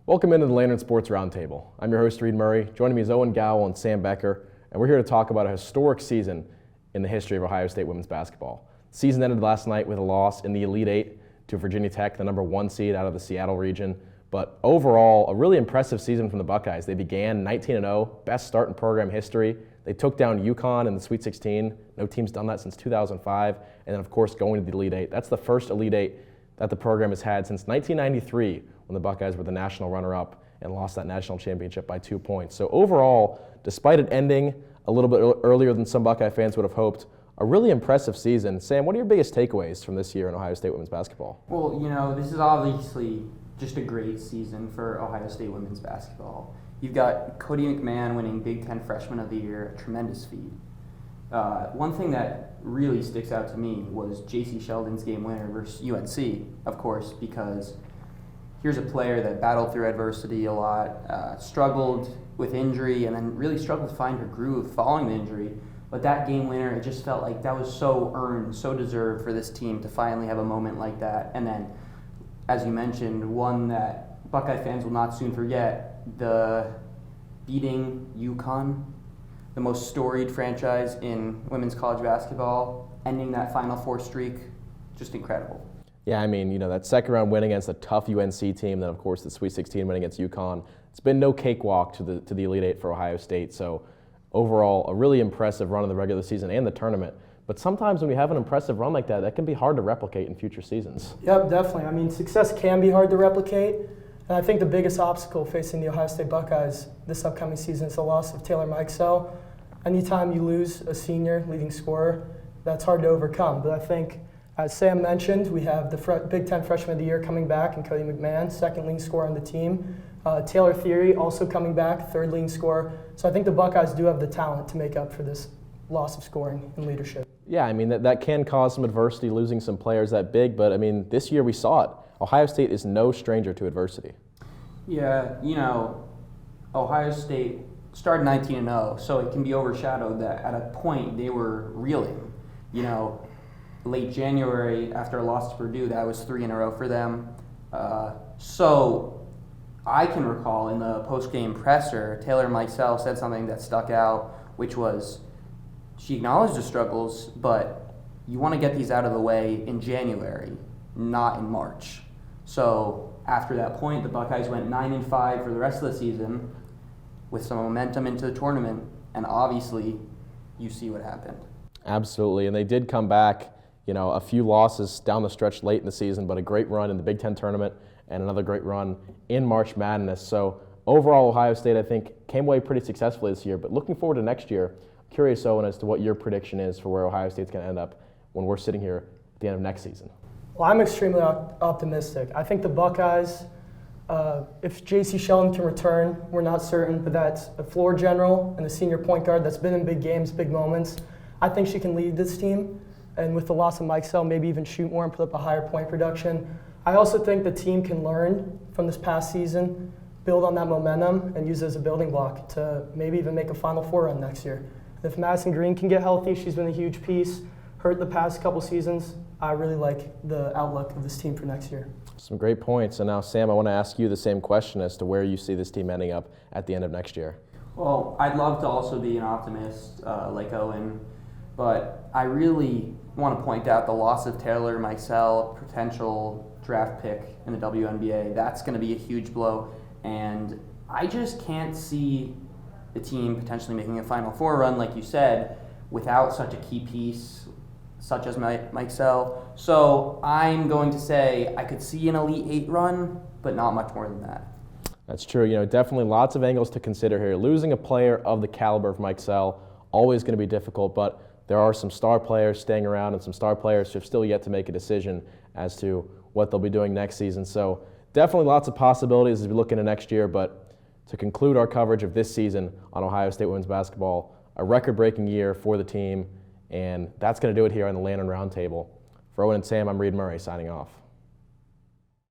Welcome into the Lantern Sports Roundtable. I'm your host, Reid Murray. Joining me is Owen Gawel and Sam Becker, and we're here to talk about a historic season in the history of Ohio State women's basketball. The season ended last night with a loss in the Elite Eight to Virginia Tech, the number 1 seed out of the Seattle region. But overall, a really impressive season from the Buckeyes. They began 19-0, best start in program history. They took down UConn in the Sweet 16. No team's done that since 2005. And then, of course, going to the Elite Eight. That's the first Elite Eight that the program has had since 1993, when the Buckeyes were the national runner-up and lost that national championship by 2 points. So overall, despite it ending a little bit earlier than some Buckeye fans would have hoped, a really impressive season. Sam, what are your biggest takeaways from this year in Ohio State women's basketball? Well, this is obviously just a great season for Ohio State women's basketball. You've got Cody McMahon winning Big Ten Freshman of the Year, a tremendous feat. One thing that really sticks out to me was J.C. Sheldon's game winner versus UNC, of course, because here's a player that battled through adversity a lot, struggled with injury, and then really struggled to find her groove following the injury. But that game winner, it just felt like that was so earned, so deserved for this team to finally have a moment like that. And then, as you mentioned, one that Buckeye fans will not soon forget, the beating UConn, the most storied franchise in women's college basketball, ending that Final Four streak, just incredible. Yeah, I mean, that second round win against a tough UNC team, then of course the Sweet 16 win against UConn. It's been no cakewalk to the Elite Eight for Ohio State. So overall, a really impressive run in the regular season and the tournament. But sometimes when you have an impressive run like that, that can be hard to replicate in future seasons. Yep, definitely. I mean, success can be hard to replicate. And I think the biggest obstacle facing the Ohio State Buckeyes this upcoming season is the loss of Taylor Mikesell. Anytime you lose a senior leading scorer, that's hard to overcome. But I think, as Sam mentioned, we have the Big Ten Freshman of the Year coming back in Cody McMahon, second leading scorer on the team. Taylor Theory also coming back, third leading scorer. So I think the Buckeyes do have the talent to make up for this loss of scoring and leadership. Yeah, I mean, that can cause some adversity, losing some players that big. But, I mean, this year we saw it. Ohio State is no stranger to adversity. Yeah, Ohio State started 19-0, so it can be overshadowed that at a point they were reeling. Late January, after a loss to Purdue, that was 3 in a row for them. So I can recall in the post-game presser, Taylor Mikesell said something that stuck out, which was she acknowledged the struggles, but you want to get these out of the way in January, not in March. So after that point, the Buckeyes went 9-5 for the rest of the season with some momentum into the tournament, and obviously you see what happened. Absolutely, and they did come back, a few losses down the stretch late in the season, but a great run in the Big Ten tournament and another great run in March Madness. So overall, Ohio State, I think, came away pretty successfully this year. But looking forward to next year, I'm curious, Owen, as to what your prediction is for where Ohio State's going to end up when we're sitting here at the end of next season. Well, I'm extremely optimistic. I think the Buckeyes, if J.C. Sheldon can return, we're not certain, but that's a floor general and a senior point guard that's been in big games, big moments. I think she can lead this team, and with the loss of Mikesell, maybe even shoot more and put up a higher point production. I also think the team can learn from this past season, build on that momentum, and use it as a building block to maybe even make a Final Four run next year. If Madison Green can get healthy, she's been a huge piece, hurt the past couple seasons. I really like the outlook of this team for next year. Some great points. And now, Sam, I want to ask you the same question as to where you see this team ending up at the end of next year. Well, I'd love to also be an optimist like Owen, but I really want to point out the loss of Taylor Mikesell, potential draft pick in the WNBA. That's going to be a huge blow, and I just can't see the team potentially making a Final Four run, like you said, without such a key piece such as Mikesell. So I'm going to say I could see an Elite Eight run, but not much more than that. That's true. Definitely lots of angles to consider here. Losing a player of the caliber of Mikesell, always going to be difficult, but there are some star players staying around and some star players who have still yet to make a decision as to what they'll be doing next season. So definitely lots of possibilities as we look into next year, but to conclude our coverage of this season on Ohio State women's basketball, a record-breaking year for the team, and that's going to do it here on the Lantern Roundtable. For Owen and Sam, I'm Reid Murray signing off.